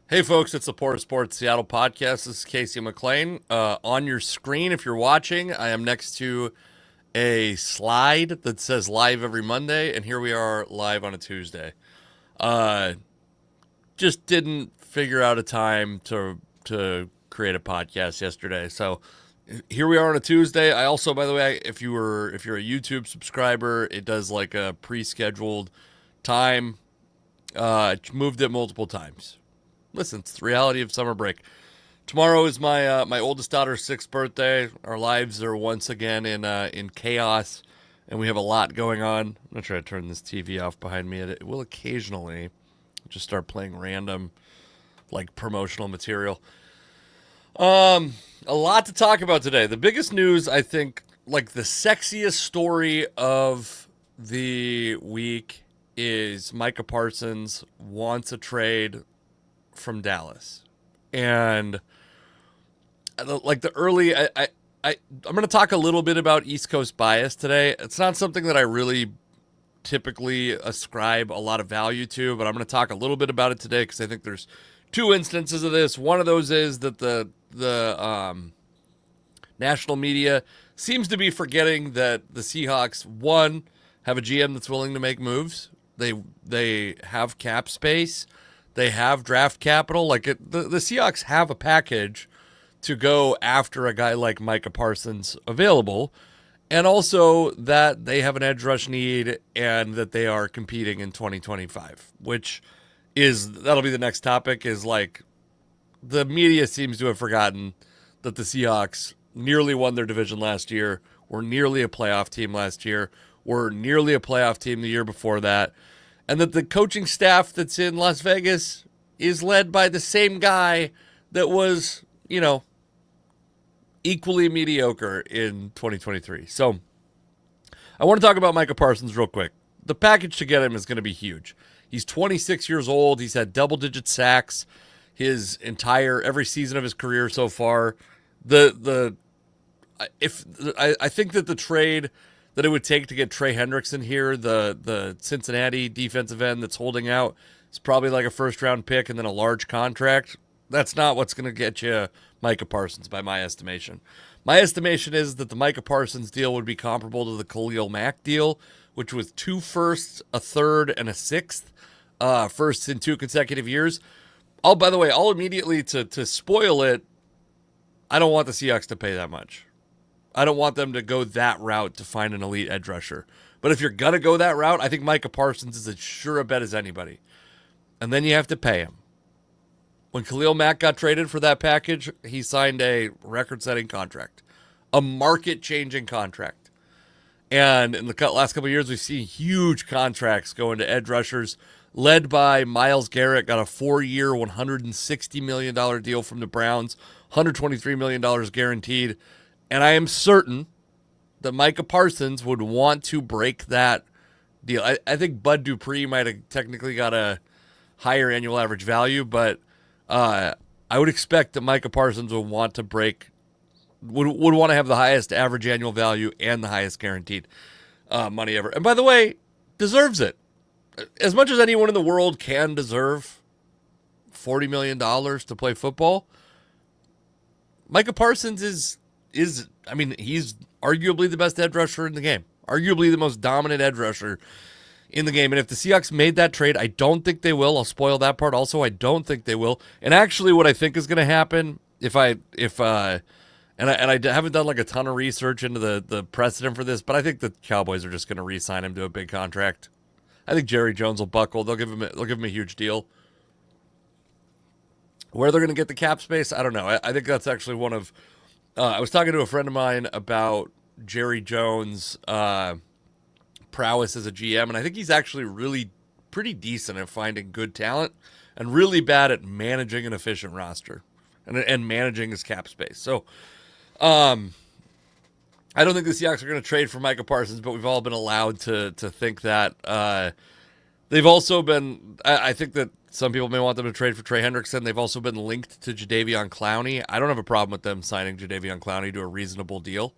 Hey folks, it's the Port Sports Seattle podcast. This is Casey McLean. On your screen, if you're watching, I am next to a slide that says live every Monday, and here we are live on a Tuesday. Uh, just didn't figure out a time to create a podcast yesterday, so here we are on a Tuesday. I also, by the way, if you're a YouTube subscriber, it does like a pre-scheduled time. Moved it multiple times. Listen, it's the reality of summer break. Tomorrow is my oldest daughter's 6th birthday. Our lives are once again in chaos, and we have a lot going on. I'm gonna try to turn this TV off behind me. It will occasionally just start playing random, like promotional material. A lot to talk about today. The biggest news, I think, like the sexiest story of the week, is Micah Parsons wants a trade from Dallas. And like the early I'm going to talk a little bit about East Coast bias today. It's not something that I really typically ascribe a lot of value to, but I'm going to talk a little bit about it today because I think there's two instances of this. One of those is that the national media seems to be forgetting that the Seahawks, one, have a GM that's willing to make moves. They have cap space. They have draft capital. Like the Seahawks have a package to go after a guy like Micah Parsons available, and also that they have an edge rush need and that they are competing in 2025, which that'll be the next topic. Is like the media seems to have forgotten that the Seahawks nearly won their division last year, were nearly a playoff team last year, were nearly a playoff team the year before that, and that the coaching staff that's in Las Vegas is led by the same guy that was, equally mediocre in 2023. So I want to talk about Micah Parsons real quick. The package to get him is going to be huge. He's 26 years old. He's had double-digit sacks every season of his career so far. I think that the trade that it would take to get Trey Hendrickson here, the Cincinnati defensive end that's holding out, is probably like a first-round pick and then a large contract. That's not what's going to get you Micah Parsons, by my estimation. My estimation is that the Micah Parsons deal would be comparable to the Khalil Mack deal, which was 2 firsts, a third, and a sixth, firsts in 2 consecutive years. By the way, I'll immediately, to spoil it, I don't want the Seahawks to pay that much. I don't want them to go that route to find an elite edge rusher. But if you're going to go that route, I think Micah Parsons is as sure a bet as anybody. And then you have to pay him. When Khalil Mack got traded for that package, he signed a record-setting contract, a market-changing contract. And in the last couple of years, we've seen huge contracts go into edge rushers, led by Myles Garrett, got a 4-year, $160 million deal from the Browns, $123 million guaranteed. And I am certain that Micah Parsons would want to break that deal. I think Bud Dupree might have technically got a higher annual average value, but I would expect that Micah Parsons would want to would want to have the highest average annual value and the highest guaranteed money ever. And by the way, deserves it. As much as anyone in the world can deserve $40 million to play football, Micah Parsons is he's arguably the best edge rusher in the game. Arguably the most dominant edge rusher in the game. And if the Seahawks made that trade, I don't think they will. I'll spoil that part also. I don't think they will. And actually what I think is going to happen and I haven't done like a ton of research into the precedent for this, but I think the Cowboys are just going to re-sign him to a big contract. I think Jerry Jones will buckle. They'll give him a huge deal. Where they're going to get the cap space, I don't know. I think that's actually one of I was talking to a friend of mine about Jerry Jones' prowess as a GM, and I think he's actually really pretty decent at finding good talent and really bad at managing an efficient roster and managing his cap space. So I don't think the Seahawks are going to trade for Micah Parsons, but we've all been allowed to think that. They've also been, I think that some people may want them to trade for Trey Hendrickson. They've also been linked to Jadeveon Clowney. I don't have a problem with them signing Jadeveon Clowney to a reasonable deal.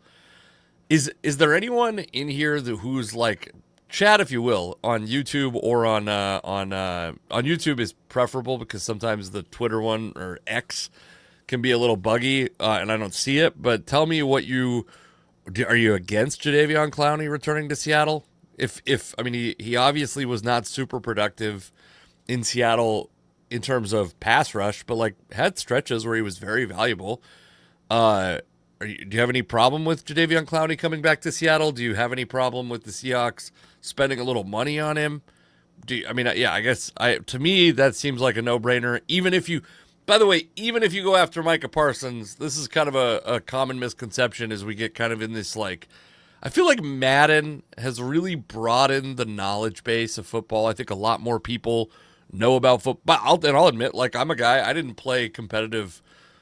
Is there anyone in here who's like chat if you will on YouTube or on YouTube is preferable because sometimes the Twitter one or X can be a little buggy and I don't see it. But tell me what are you against Jadeveon Clowney returning to Seattle? If I mean he obviously was not super productive in Seattle in terms of pass rush, but like had stretches where he was very valuable. Do you have any problem with Jadeveon Clowney coming back to Seattle? Do you have any problem with the Seahawks spending a little money on him? I guess to me that seems like a no-brainer. By the way, even if you go after Micah Parsons, this is kind of a common misconception as we get kind of in this like, I feel like Madden has really broadened the knowledge base of football. I think a lot more people know about football. I'll admit, like I'm a guy, I didn't play competitive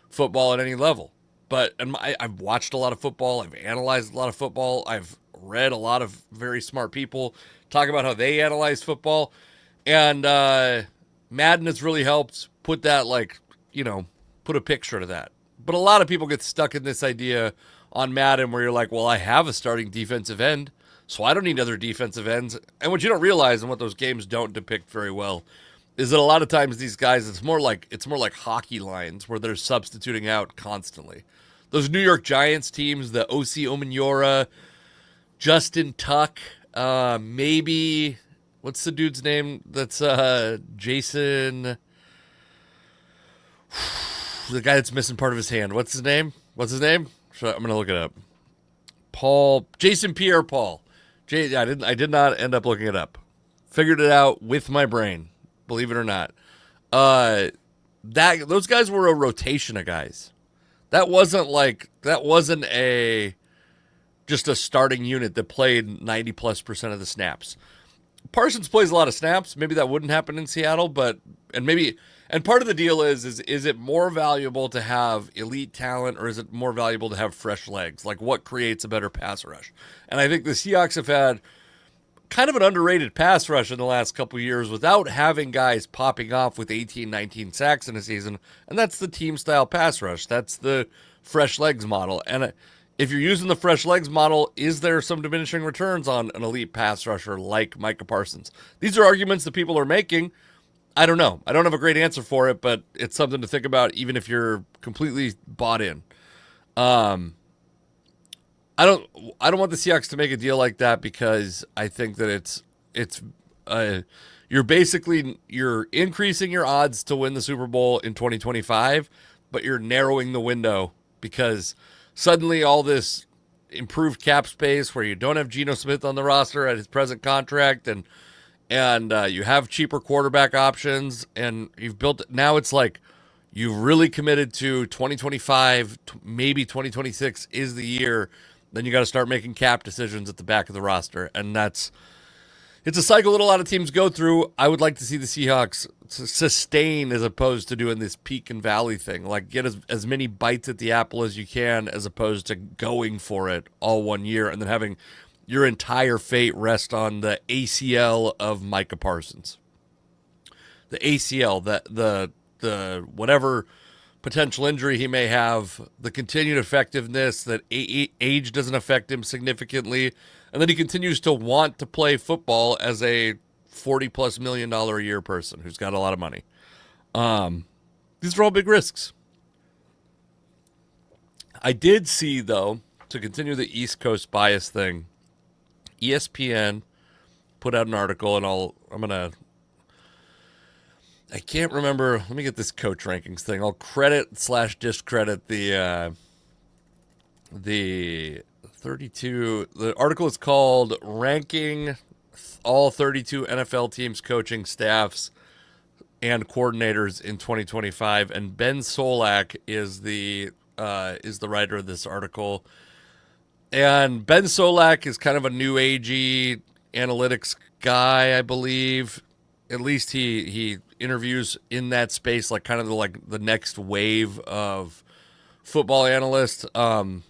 football at any level. But I've watched a lot of football. I've analyzed a lot of football. I've read a lot of very smart people talk about how they analyze football. And Madden has really helped put that, put a picture to that. But a lot of people get stuck in this idea on Madden where you're like, well, I have a starting defensive end, so I don't need other defensive ends. And what you don't realize and what those games don't depict very well is that a lot of times these guys, it's more like hockey lines where they're substituting out constantly. Those New York Giants teams, the O.C. Omenora, Justin Tuck, maybe, what's the dude's name? That's Jason, the guy that's missing part of his hand. What's his name? I'm going to look it up. Jason Pierre-Paul. I did not end up looking it up. Figured it out with my brain, believe it or not. Those guys were a rotation of guys. That wasn't just a starting unit that played 90+% of the snaps. Parsons plays a lot of snaps. Maybe that wouldn't happen in Seattle, and part of the deal is it more valuable to have elite talent or is it more valuable to have fresh legs? Like what creates a better pass rush? And I think the Seahawks have had kind of an underrated pass rush in the last couple of years without having guys popping off with 18, 19 sacks in a season. And that's the team style pass rush. That's the fresh legs model. And if you're using the fresh legs model, is there some diminishing returns on an elite pass rusher like Micah Parsons? These are arguments that people are making. I don't know. I don't have a great answer for it, but it's something to think about even if you're completely bought in. I don't want the Seahawks to make a deal like that because I think that you're increasing your odds to win the Super Bowl in 2025, but you're narrowing the window because suddenly all this improved cap space where you don't have Geno Smith on the roster at his present contract and you have cheaper quarterback options and you've built now it's like you've really committed to 2025, maybe 2026 is the year. Then you got to start making cap decisions at the back of the roster. And it's a cycle that a lot of teams go through. I would like to see the Seahawks sustain as opposed to doing this peak and valley thing. Like get as many bites at the apple as you can as opposed to going for it all one year and then having your entire fate rest on the ACL of Micah Parsons. The ACL, the whatever potential injury he may have, the continued effectiveness, that age doesn't affect him significantly, and then he continues to want to play football as a $40+ million a year person who's got a lot of money. These are all big risks. I did see, though, to continue the East Coast bias thing, ESPN put out an article, and I can't remember. Let me get this coach rankings thing. I'll credit/discredit the 32. The article is called "Ranking All 32 NFL Teams' Coaching Staffs and Coordinators in 2025," and Ben Solak is the writer of this article. And Ben Solak is kind of a new agey analytics guy, I believe. At least he interviews in that space, like kind of the next wave of football analyst. Has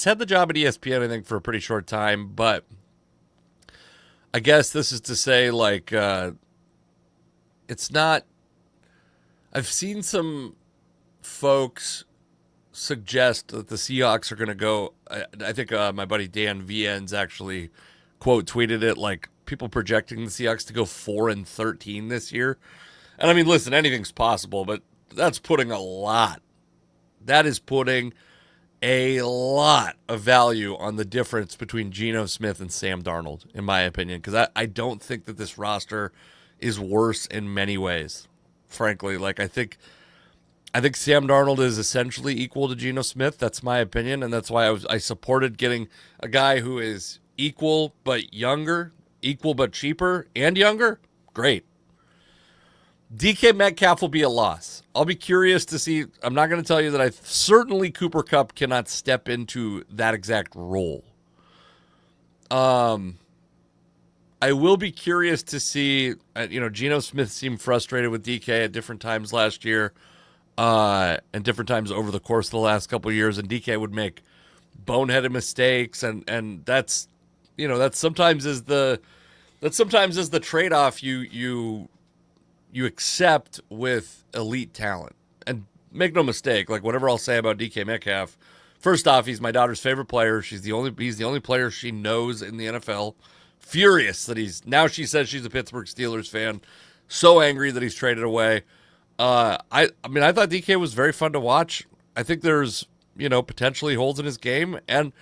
had the job at ESPN, I think, for a pretty short time, but I guess this is to say, like, it's not. I've seen some folks suggest that the Seahawks are going to go. I think my buddy Dan Vien's actually quote tweeted it like people projecting the Seahawks to go 4-13 this year. And I mean, listen, anything's possible, but that's putting a lot. That is putting a lot of value on the difference between Geno Smith and Sam Darnold, in my opinion, because I don't think that this roster is worse in many ways. Frankly, like I think Sam Darnold is essentially equal to Geno Smith. That's my opinion, and that's why I supported getting a guy who is equal but younger, equal but cheaper, and younger. Great. DK Metcalf will be a loss. I'll be curious to see. I'm not going to tell you that certainly Cooper Kupp cannot step into that exact role. I will be curious to see, Geno Smith seemed frustrated with DK at different times last year, and different times over the course of the last couple of years, and DK would make boneheaded mistakes, and that sometimes is the trade-off you accept with elite talent. And make no mistake, like whatever I'll say about DK Metcalf, first off, he's my daughter's favorite player. He's the only player she knows in the NFL. Furious that she says she's a Pittsburgh Steelers fan. So angry that he's traded away. I thought DK was very fun to watch. I think there's, potentially holes in his game. And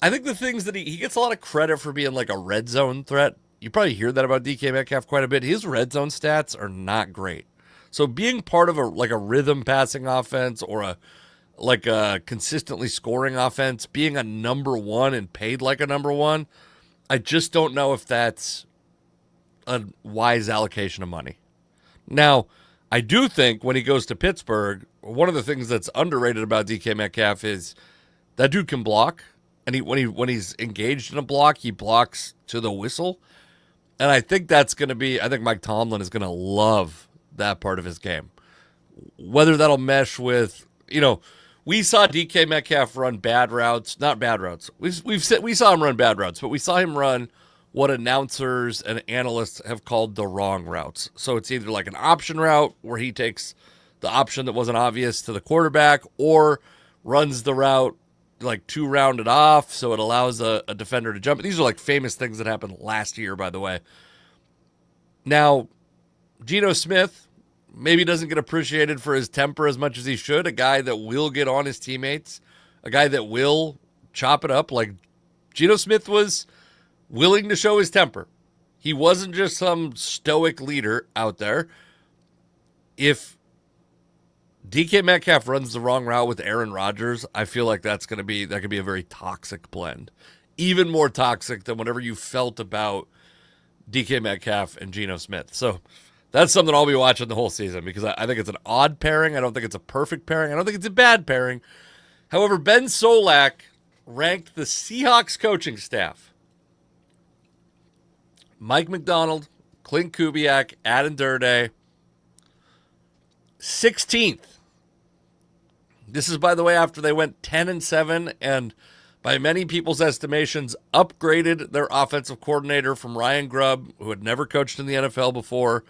I think the things that he gets a lot of credit for being like a red zone threat. You probably hear that about DK Metcalf quite a bit. His red zone stats are not great. So being part of a rhythm passing offense or a consistently scoring offense, being a number one and paid like a number one, I just don't know if that's a wise allocation of money. Now, I do think when he goes to Pittsburgh, one of the things that's underrated about DK Metcalf is that dude can block, and when he's engaged in a block, he blocks to the whistle. And I think I think Mike Tomlin is going to love that part of his game. Whether that'll mesh with, we saw DK Metcalf run bad routes, not bad routes. We saw him run bad routes, but we saw him run what announcers and analysts have called the wrong routes. So it's either like an option route where he takes the option that wasn't obvious to the quarterback, or runs the route like too rounded off, so it allows a defender to jump. These are like famous things that happened last year, by the way. Now, Geno Smith maybe doesn't get appreciated for his temper as much as he should. A guy that will get on his teammates, a guy that will chop it up. Like Geno Smith was willing to show his temper. He wasn't just some stoic leader out there. If DK Metcalf runs the wrong route with Aaron Rodgers, I feel like that could be a very toxic blend. Even more toxic than whatever you felt about DK Metcalf and Geno Smith. So that's something I'll be watching the whole season, because I think it's an odd pairing. I don't think it's a perfect pairing. I don't think it's a bad pairing. However, Ben Solak ranked the Seahawks coaching staff: Mike Macdonald, Clint Kubiak, Adam Durde, 16th. This is, by the way, after they went 10-7 and, by many people's estimations, upgraded their offensive coordinator from Ryan Grubb, who had never coached in the NFL before,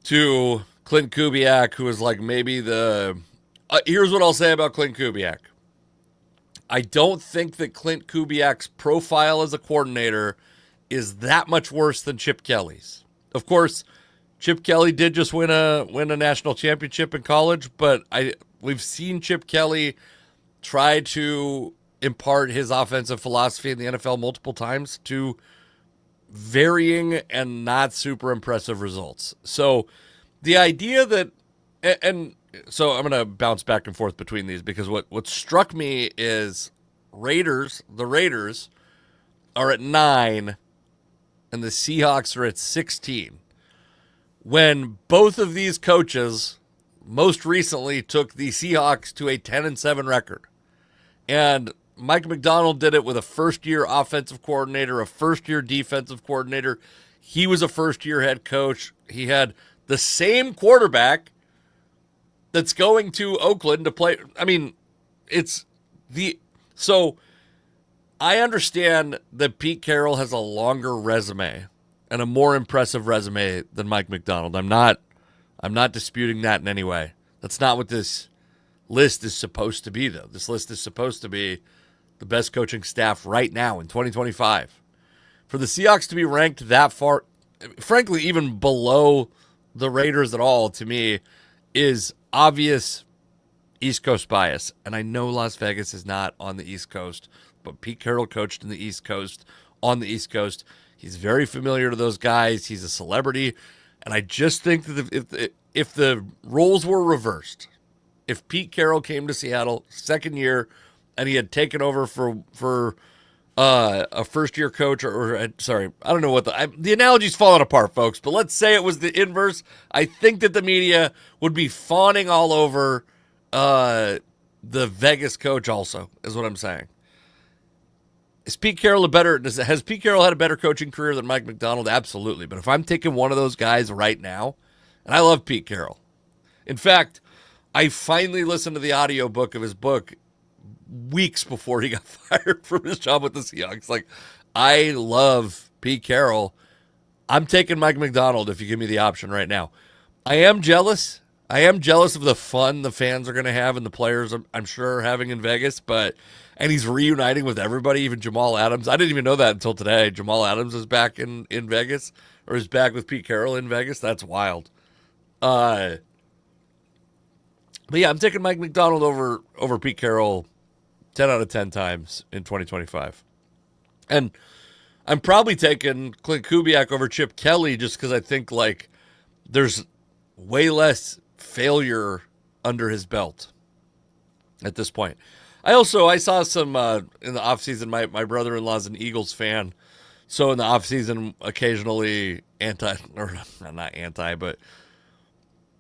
to Clint Kubiak, who is like maybe here's what I'll say about Clint Kubiak. I don't think that Clint Kubiak's profile as a coordinator is that much worse than Chip Kelly's. Of course, Chip Kelly did just win a national championship in college, but we've seen Chip Kelly try to impart his offensive philosophy in the NFL multiple times to varying and not super impressive results. So the idea that, and so I'm going to bounce back and forth between these, because what struck me is the Raiders are at 9 and the Seahawks are at 16. When both of these coaches most recently took the Seahawks to a 10-7 record. And Mike Macdonald did it with a first-year offensive coordinator, a first-year defensive coordinator. He was a first-year head coach. He had the same quarterback that's going to Oakland to play. I mean, so I understand that Pete Carroll has a longer resume and a more impressive resume than Mike Macdonald. I'm not disputing that in any way. That's not what this list is supposed to be, though. This list is supposed to be the best coaching staff right now in 2025. For the Seahawks to be ranked that far, frankly, even below the Raiders at all, to me, is obvious East Coast bias. And I know Las Vegas is not on the East Coast, but Pete Carroll coached in the East Coast, on the East Coast. He's very familiar to those guys. He's a celebrity. And I just think that if the roles were reversed, if Pete Carroll came to Seattle second year and he had taken over for a first-year coach, sorry, I don't know what the analogy's falling apart, folks, but let's say it was the inverse. I think that the media would be fawning all over the Vegas coach also, is what I'm saying. Has Pete Carroll had a better coaching career than Mike Macdonald? Absolutely. But if I'm taking one of those guys right now, and I love Pete Carroll. In fact, I finally listened to the audiobook of his book weeks before he got fired from his job with the Seahawks. Like, I love Pete Carroll. I'm taking Mike Macdonald if you give me the option right now. I am jealous. I am jealous of the fun the fans are going to have and the players I'm sure are having in Vegas, and he's reuniting with everybody, even Jamal Adams. I didn't even know that until today. Jamal Adams is back in Vegas, or is back with Pete Carroll in Vegas. That's wild. But yeah, I'm taking Mike Macdonald over Pete Carroll 10 out of 10 times in 2025. And I'm probably taking Clint Kubiak over Chip Kelly just because I think, like, there's way less failure under his belt at this point. I saw some in the offseason, my brother-in-law's an Eagles fan. So in the offseason, occasionally but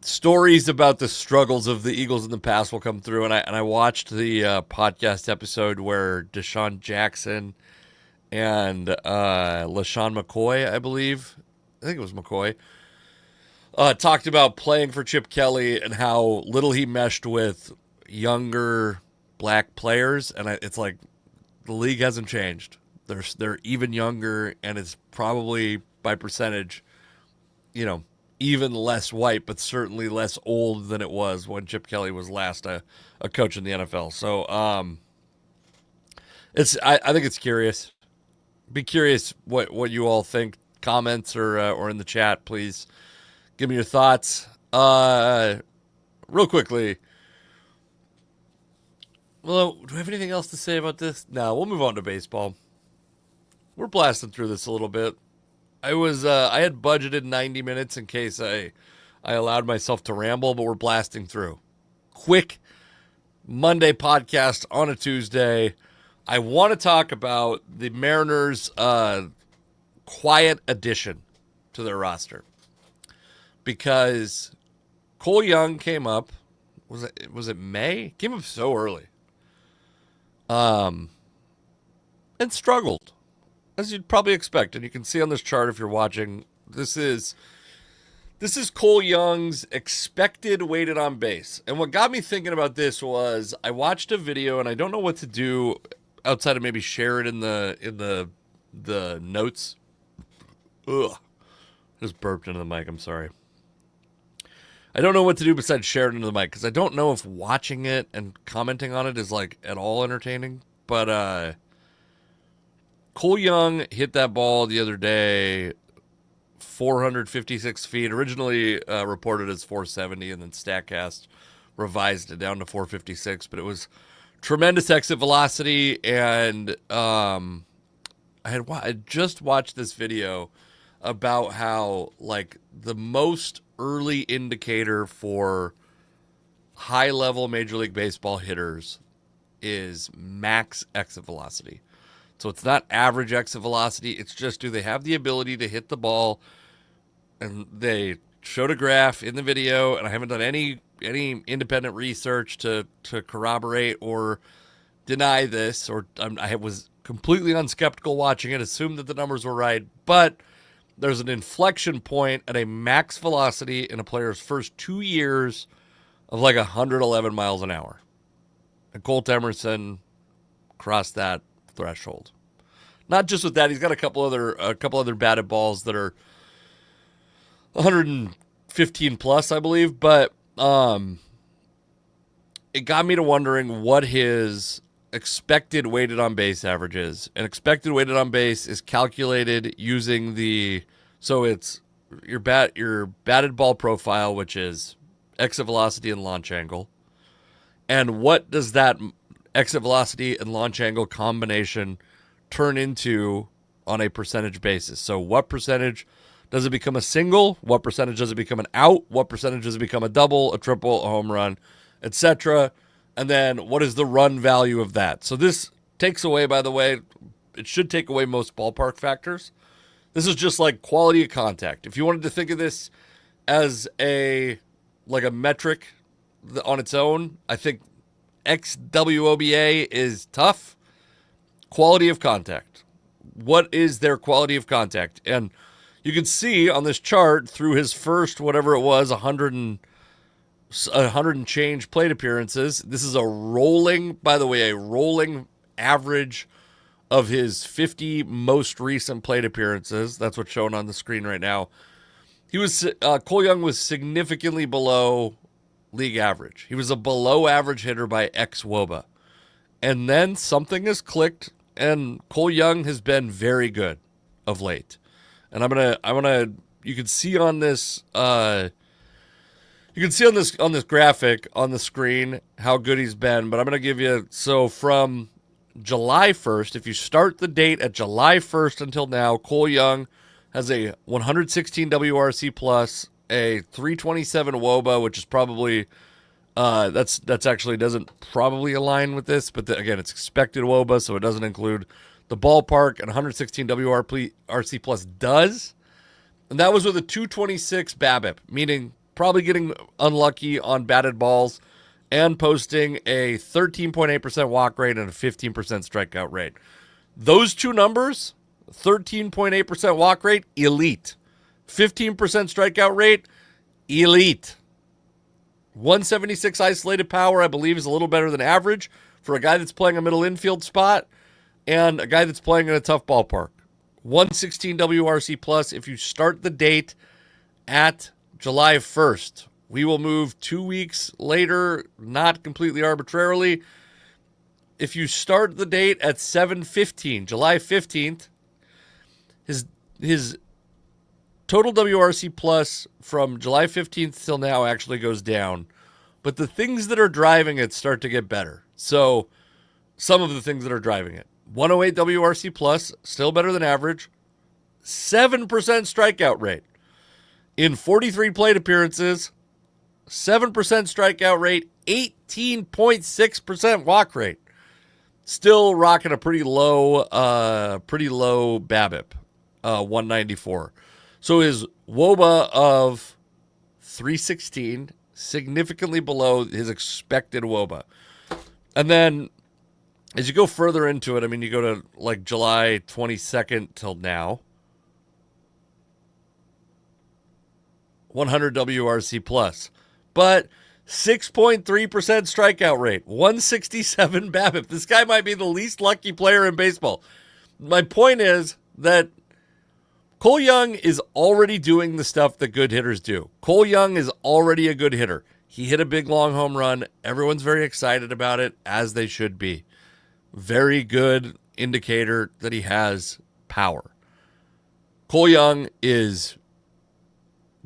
stories about the struggles of the Eagles in the past will come through. And I watched the podcast episode where Deshaun Jackson and LaShawn McCoy, I think it was McCoy, talked about playing for Chip Kelly and how little he meshed with younger black players, and it's like the league hasn't changed. They're even younger, and it's probably by percentage, even less white, but certainly less old than it was when Chip Kelly was last a coach in the NFL. So I think it's curious. Be curious what you all think. Comments or in the chat, please give me your thoughts. Real quickly. Well, do I have anything else to say about this? No, we'll move on to baseball. We're blasting through this a little bit. I had budgeted 90 minutes in case I allowed myself to ramble, but we're blasting through. Quick Monday podcast on a Tuesday. I want to talk about the Mariners' quiet addition to their roster because Cole Young came up. Was it May? Came up so early. And struggled, as you'd probably expect. And you can see on this chart if you're watching, this is Cole Young's expected weighted on base. And what got me thinking about this was I watched a video, and I don't know what to do outside of maybe share it in the notes. Ugh. Just burped into the mic. I'm sorry. I don't know what to do besides share it into the mic because I don't know if watching it and commenting on it is like at all entertaining. But Cole Young hit that ball the other day, 456 feet. Originally reported as 470, and then StatCast revised it down to 456. But it was tremendous exit velocity, and I just watched this video about how, like, the most early indicator for high-level Major League Baseball hitters is max exit velocity. So it's not average exit velocity. It's just, do they have the ability to hit the ball? And they showed a graph in the video, and I haven't done any independent research to corroborate or deny this, or I was completely unskeptical watching it, assumed that the numbers were right, but there's an inflection point at a max velocity in a player's first 2 years of like 111 miles an hour. And Colt Emerson crossed that threshold. Not just with that, he's got a couple other batted balls that are 115 plus, I believe, but it got me to wondering what his expected weighted on base average is. And expected weighted on base is calculated using it's your batted ball profile, which is exit velocity and launch angle. And what does that exit velocity and launch angle combination turn into on a percentage basis? So what percentage does it become a single? What percentage does it become an out? What percentage does it become a double, a triple, a home run, etc.? And then what is the run value of that? So this takes away, by the way, it should take away most ballpark factors. This is just like quality of contact. If you wanted to think of this as a metric on its own, I think XWOBA is tough. Quality of contact. What is their quality of contact? And you can see on this chart through his first, whatever it was, 100 and change plate appearances. This is a rolling average of his 50 most recent plate appearances. That's what's shown on the screen right now. Cole Young was significantly below league average. He was a below average hitter by xWOBA. And then something has clicked, and Cole Young has been very good of late. And you can see on this on this graphic on the screen how good he's been, but I'm going to give you, so from July 1st, if you start the date at July 1st until now, Cole Young has a 116 WRC plus, a 327 WOBA, which is probably that's actually doesn't probably align with this, but again, it's expected WOBA, so it doesn't include the ballpark, and 116 WRC plus does. And that was with a 226 BABIP, meaning probably getting unlucky on batted balls and posting a 13.8% walk rate and a 15% strikeout rate. Those two numbers, 13.8% walk rate, elite. 15% strikeout rate, elite. 176 isolated power, I believe, is a little better than average for a guy that's playing a middle infield spot and a guy that's playing in a tough ballpark. 116 WRC plus. If you start the date at July 1st, we will move 2 weeks later, not completely arbitrarily. If you start the date at 7/15, July 15th, his total WRC plus from July 15th till now actually goes down. But the things that are driving it start to get better. So some of the things that are driving it. 108 WRC plus, still better than average. 7% strikeout rate. In 43 plate appearances, 7% strikeout rate, 18.6% walk rate. Still rocking a pretty low BABIP, 194. So his WOBA of 316, significantly below his expected WOBA. And then as you go further into it, I mean, you go to like July 22nd till now, 100 WRC plus, but 6.3% strikeout rate, 167 BABIP. This guy might be the least lucky player in baseball. My point is that Cole Young is already doing the stuff that good hitters do. Cole Young is already a good hitter. He hit a big long home run. Everyone's very excited about it, as they should be. Very good indicator that he has power. Cole Young is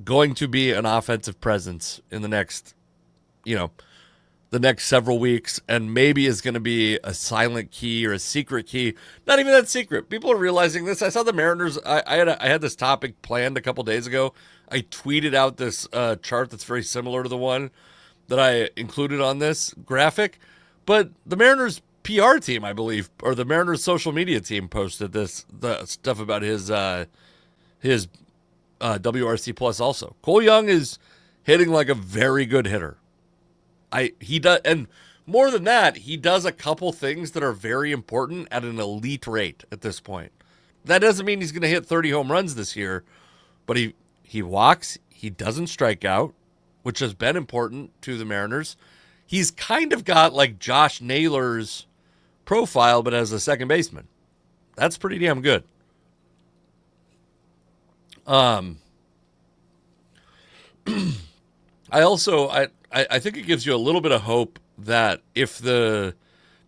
going to be an offensive presence in the next, the next several weeks, and maybe is going to be a silent key or a secret key. Not even that secret. People are realizing this. I saw the Mariners. I had this topic planned a couple days ago. I tweeted out this chart that's very similar to the one that I included on this graphic. But the Mariners PR team, I believe, or the Mariners social media team posted the stuff about his WRC plus also. Cole Young is hitting like a very good hitter. He does, and more than that, he does a couple things that are very important at an elite rate at this point. That doesn't mean he's going to hit 30 home runs this year, but he walks, he doesn't strike out, which has been important to the Mariners. He's kind of got like Josh Naylor's profile, but as a second baseman. That's pretty damn good. I think it gives you a little bit of hope that if the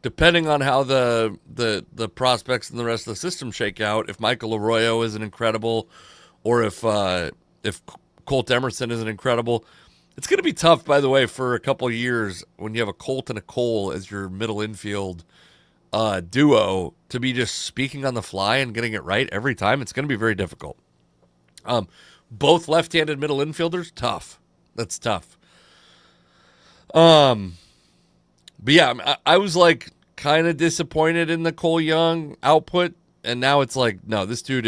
depending on how the prospects and the rest of the system shake out, if Michael Arroyo isn't incredible, or if Colt Emerson isn't incredible, it's going to be tough. By the way, for a couple of years when you have a Colt and a Cole as your middle infield duo to be just speaking on the fly and getting it right every time. It's going to be very difficult. Both left-handed middle infielders, tough. That's tough. But yeah, I was like kind of disappointed in the Cole Young output, and now it's like, no, this dude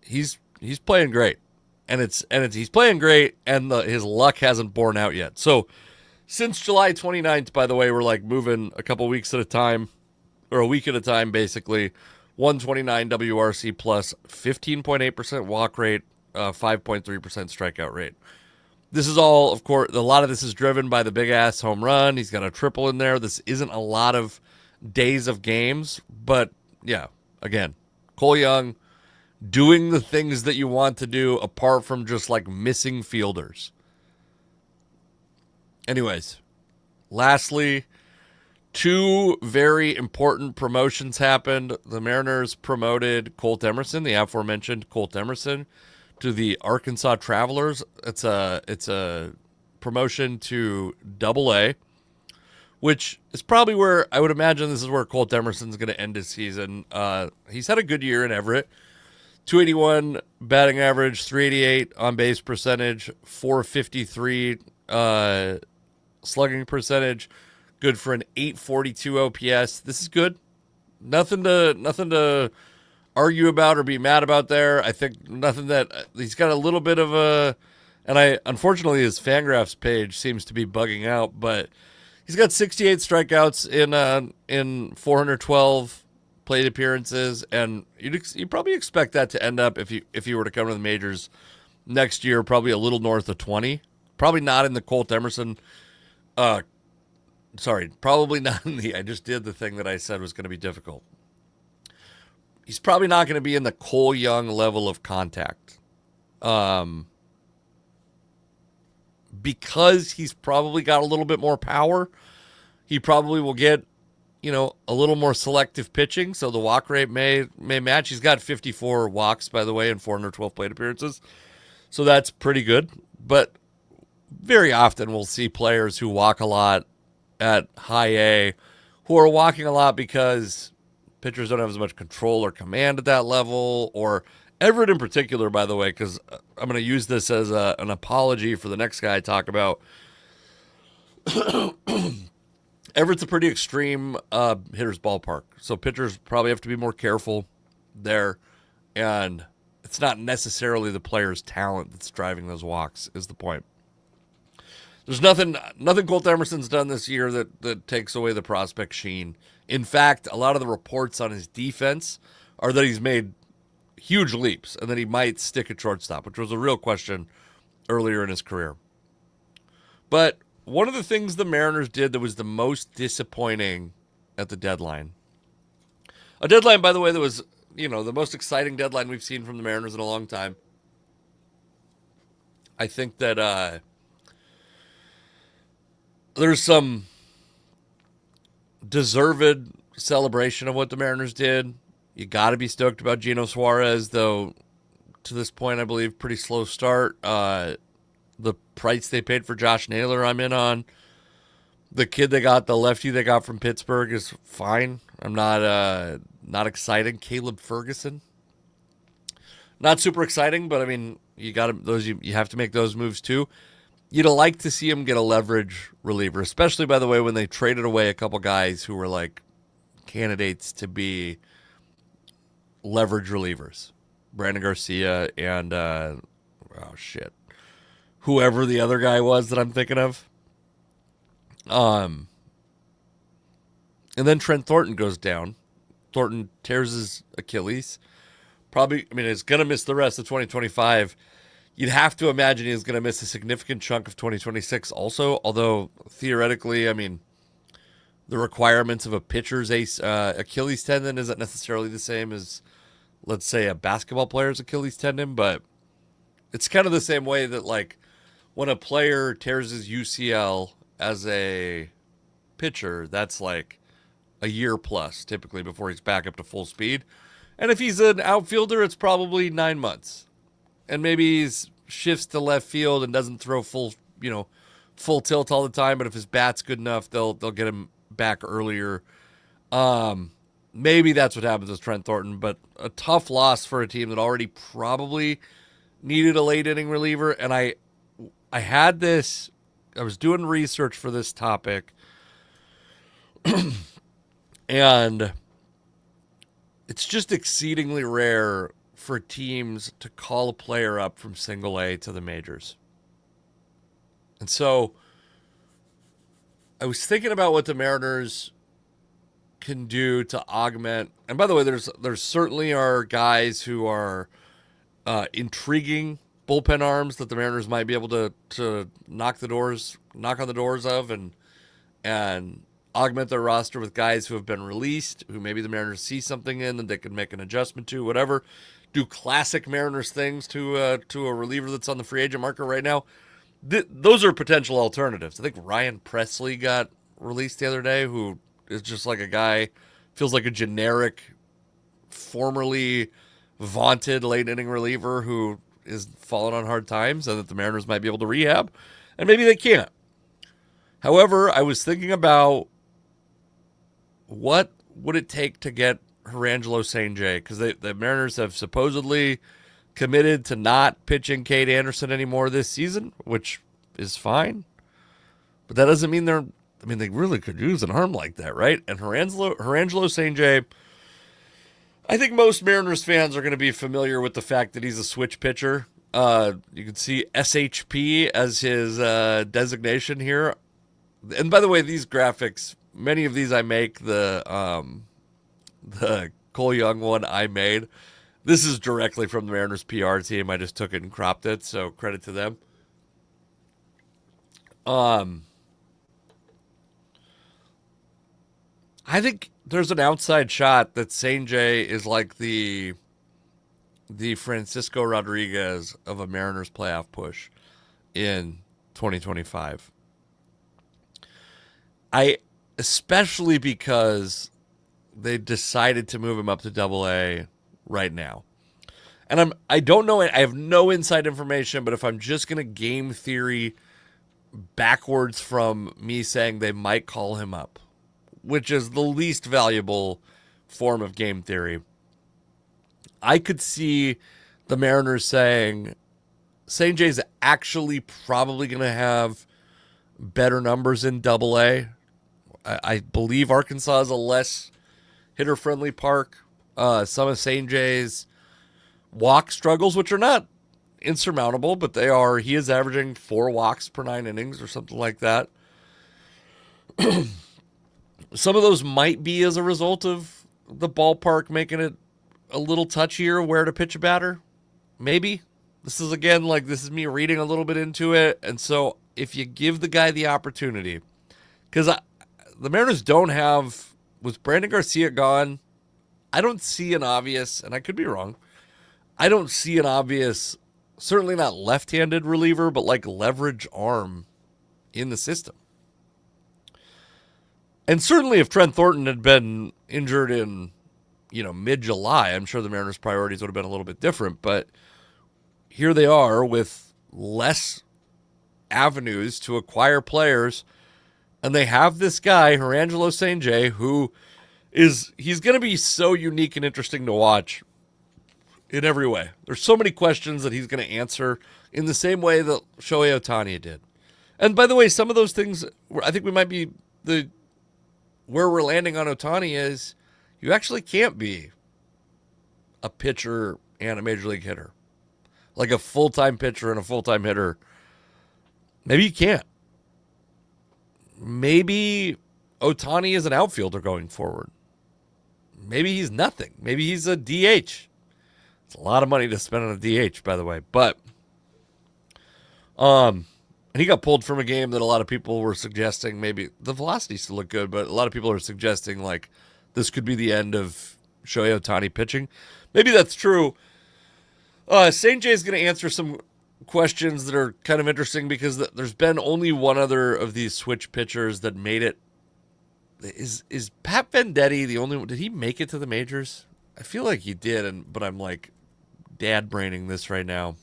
he's playing great, and he's playing great, and his luck hasn't borne out yet. So since July 29th, by the way, we're like moving a couple weeks at a time, or a week at a time, basically. 129 WRC plus, 15.8% walk rate, 5.3% strikeout rate. This is all, of course, a lot of this is driven by the big-ass home run. He's got a triple in there. This isn't a lot of days of games, but, yeah, again, Cole Young doing the things that you want to do apart from just, like, missing fielders. Anyways, lastly, two very important promotions happened. The Mariners promoted Colt Emerson, the aforementioned Colt Emerson, to the Arkansas Travelers. It's a promotion to Double-A, which is probably where I would imagine this is where Colt Emerson's going to end his season. He's had a good year in Everett. 281 batting average, 388 on base percentage, 453 slugging percentage, good for an 842 OPS. This is good. Nothing to argue about or be mad about there. I think nothing that he's got a little bit of a, and unfortunately his Fangraphs page seems to be bugging out, but he's got 68 strikeouts in 412 plate appearances, and you probably expect that to end up if you were to come to the majors next year, probably a little north of 20. Probably not in the Colt Emerson. Probably not in the. I just did the thing that I said was going to be difficult. He's probably not going to be in the Cole Young level of contact, because he's probably got a little bit more power. He probably will get, a little more selective pitching, so the walk rate may match. He's got 54 walks, by the way, in 412 plate appearances, so that's pretty good. But very often we'll see players who walk a lot at high A who are walking a lot because pitchers don't have as much control or command at that level, or Everett in particular, by the way, because I'm going to use this as an apology for the next guy I talk about. Everett's a pretty extreme hitter's ballpark, so pitchers probably have to be more careful there, and it's not necessarily the player's talent that's driving those walks, is the point. There's nothing Colt Emerson's done this year that takes away the prospect sheen. In fact, a lot of the reports on his defense are that he's made huge leaps and that he might stick at shortstop, which was a real question earlier in his career. But one of the things the Mariners did that was the most disappointing at the deadline, a deadline, by the way, that was, the most exciting deadline we've seen from the Mariners in a long time. I think that there's some deserved celebration of what the Mariners did. You got to be stoked about Gino Suarez, though to this point, I believe, pretty slow start. The price they paid for Josh Naylor, I'm in on. The kid they got, the lefty they got from Pittsburgh, is fine. I'm not excited. Caleb Ferguson, not super exciting, but I mean, you have to make those moves too. You'd like to see him get a leverage reliever, especially, by the way, when they traded away a couple guys who were like candidates to be leverage relievers. Brandon Garcia and, whoever the other guy was that I'm thinking of. And then Trent Thornton goes down. Thornton tears his Achilles. Probably, is going to miss the rest of 2025. You'd have to imagine he's going to miss a significant chunk of 2026 also, although theoretically, the requirements of a pitcher's Achilles tendon isn't necessarily the same as, let's say, a basketball player's Achilles tendon, but it's kind of the same way that, like, when a player tears his UCL as a pitcher, that's like a year plus, typically, before he's back up to full speed. And if he's an outfielder, it's probably 9 months. And maybe he shifts to left field and doesn't throw full tilt all the time. But if his bat's good enough, they'll get him back earlier. Maybe that's what happens with Trent Thornton. But a tough loss for a team that already probably needed a late inning reliever. And I had this. I was doing research for this topic, and it's just exceedingly rare for teams to call a player up from single A to the majors. And so I was thinking about what the Mariners can do to augment. And by the way, there's certainly are guys who are intriguing bullpen arms that the Mariners might be able to knock on the doors of and augment their roster with guys who have been released, who maybe the Mariners see something in that they can make an adjustment to, whatever. Do classic Mariners things to a reliever that's on the free agent market right now. Those are potential alternatives. I think Ryan Presley got released the other day, who is just like a guy, feels like a generic, formerly vaunted late inning reliever who is falling on hard times, and that the Mariners might be able to rehab, and maybe they can't. However, I was thinking about what would it take to get Herangelo St. J, because the Mariners have supposedly committed to not pitching Cade Anderson anymore this season, which is fine. But that doesn't mean they really could use an arm like that, right? And Herangelo St. J, I think most Mariners fans are going to be familiar with the fact that he's a switch pitcher. You can see SHP as his designation here. And by the way, these graphics, many of these I make, the Cole Young one I made. This is directly from the Mariners PR team. I just took it and cropped it, so credit to them. I think there's an outside shot that St. J is like the Francisco Rodriguez of a Mariners playoff push in 2025. Especially because they decided to move him up to Double-A right now. And I don't know, I have no inside information, but if I'm just going to game theory backwards from me saying they might call him up, which is the least valuable form of game theory, I could see the Mariners saying St. J's actually probably going to have better numbers in Double-A. I believe Arkansas is a less hitter-friendly park. Some of St. J's walk struggles, which are not insurmountable, but he is averaging 4 walks per 9 innings or something like that. Some of those might be as a result of the ballpark making it a little touchier where to pitch a batter. Maybe. This is me reading a little bit into it. And so if you give the guy the opportunity, because the Mariners don't have, with Brandon Garcia gone, I don't see an obvious, and I could be wrong, I don't see an obvious, certainly not left-handed reliever, but like leverage arm in the system. And certainly if Trent Thornton had been injured in, mid-July, I'm sure the Mariners' priorities would have been a little bit different. But here they are with less avenues to acquire players, and they have this guy, Herangelo St. J, who he's going to be so unique and interesting to watch in every way. There's so many questions that he's going to answer in the same way that Shohei Ohtani did. And by the way, some of those things, I think we might be where we're landing on Ohtani is you actually can't be a pitcher and a major league hitter. Like a full-time pitcher and a full-time hitter. Maybe you can't. Maybe Ohtani is an outfielder going forward. Maybe he's nothing. Maybe he's a DH. It's a lot of money to spend on a DH, by the way. But and he got pulled from a game that a lot of people were suggesting maybe the velocity still looked good, but a lot of people are suggesting like this could be the end of Shohei Ohtani pitching. Maybe that's true. St. J is going to answer some questions that are kind of interesting because there's been only one other of these switch pitchers that made it Is Pat Venditti the only one? Did he make it to the majors? I feel like he did, but I'm like dad braining this right now.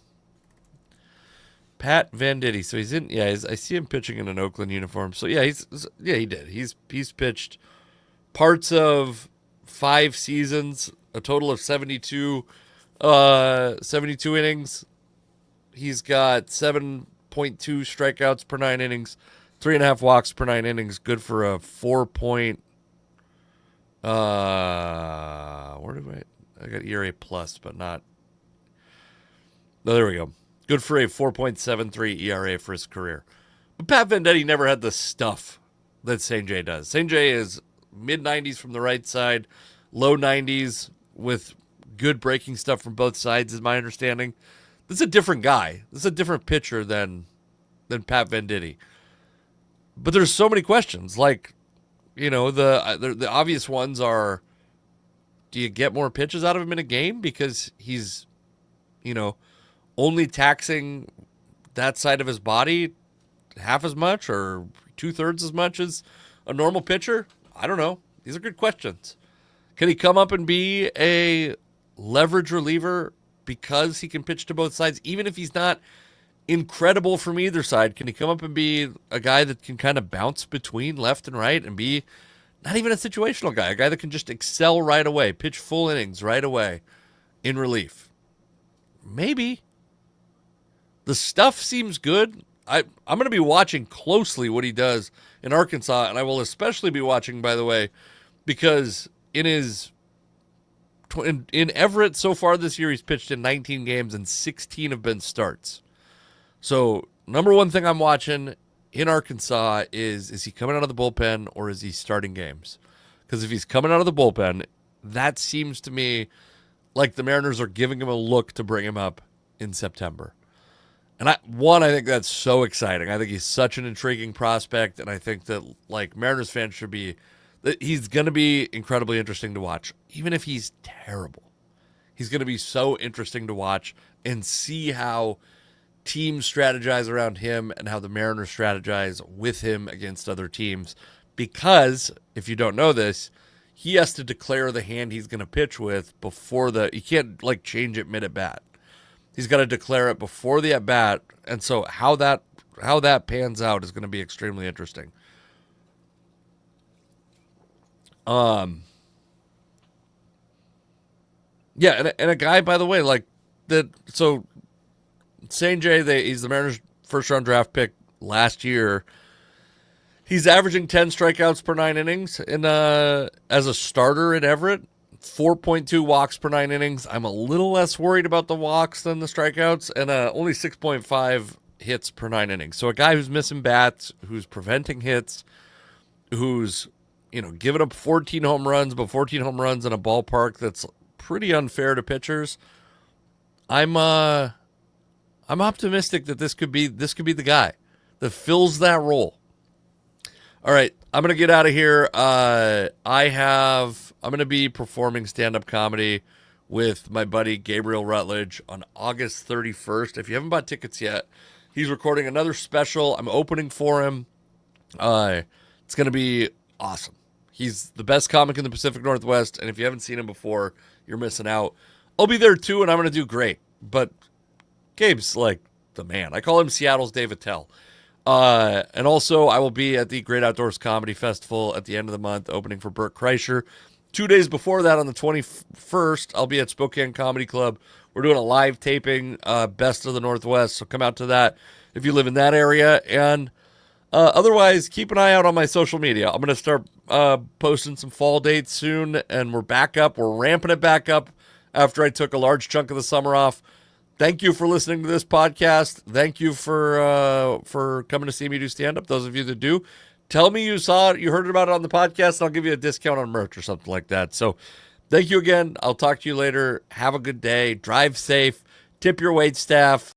Pat Venditti. So he's in. Yeah, I see him pitching in an Oakland uniform. So yeah, he did. He's pitched parts of 5 seasons, a total of 72 innings. He's got 7.2 strikeouts per 9 innings, 3.5 walks per 9 innings. Good for a 4 point. Where do I got ERA plus, but not. No, there we go. Good for a 4.73 ERA for his career. But Pat Venditti never had the stuff that St. J does. St. J is mid-90s from the right side, low 90s with good breaking stuff from both sides, is my understanding. This is a different guy. This is a different pitcher than Pat Venditti. But there's so many questions. Like, the obvious ones are, do you get more pitches out of him in a game because he's, only taxing that side of his body half as much or 2/3 as much as a normal pitcher? I don't know. These are good questions. Can he come up and be a leverage reliever because he can pitch to both sides, even if he's not incredible from either side? Can he come up and be a guy that can kind of bounce between left and right and be not even a situational guy, a guy that can just excel right away, pitch full innings right away in relief? Maybe. The stuff seems good. I'm going to be watching closely what he does in Arkansas, and I will especially be watching, by the way, because in Everett so far this year, he's pitched in 19 games and 16 have been starts. So number one thing I'm watching in Arkansas is he coming out of the bullpen or is he starting games? Because if he's coming out of the bullpen, that seems to me like the Mariners are giving him a look to bring him up in September. And I think that's so exciting. I think he's such an intriguing prospect, and I think that Mariners fans should be that he's going to be incredibly interesting to watch, even if he's terrible. He's going to be so interesting to watch and see how teams strategize around him and how the Mariners strategize with him against other teams. Because if you don't know this, he has to declare the hand he's going to pitch with before he can't change it mid at bat. He's got to declare it before the at bat, and so how that pans out is going to be extremely interesting. Yeah, and a guy, by the way, so St. J, he's the Mariners' first-round draft pick last year. He's averaging 10 strikeouts per 9 innings as a starter at Everett. 4.2 walks per 9 innings. I'm a little less worried about the walks than the strikeouts, and only 6.5 hits per 9 innings. So a guy who's missing bats, who's preventing hits, who's giving up 14 home runs, but 14 home runs in a ballpark that's pretty unfair to pitchers. I'm optimistic that this could be the guy that fills that role. All right, I'm going to get out of here. I'm going to be performing stand-up comedy with my buddy Gabriel Rutledge on August 31st. If you haven't bought tickets yet, he's recording another special. I'm opening for him. It's going to be awesome. He's the best comic in the Pacific Northwest, and if you haven't seen him before, you're missing out. I'll be there too, and I'm going to do great. But Gabe's like the man. I call him Seattle's Dave Attell. And also, I will be at the Great Outdoors Comedy Festival at the end of the month, opening for Burt Kreischer. 2 days before that, on the 21st, I'll be at Spokane Comedy Club. We're doing a live taping, Best of the Northwest, so come out to that if you live in that area. And otherwise, keep an eye out on my social media. I'm going to start posting some fall dates soon, and we're back up. We're ramping it back up after I took a large chunk of the summer off. Thank you for listening to this podcast. Thank you for coming to see me do stand-up. Those of you that do, tell me you saw it, you heard about it on the podcast, and I'll give you a discount on merch or something like that. So thank you again. I'll talk to you later. Have a good day. Drive safe. Tip your wait staff.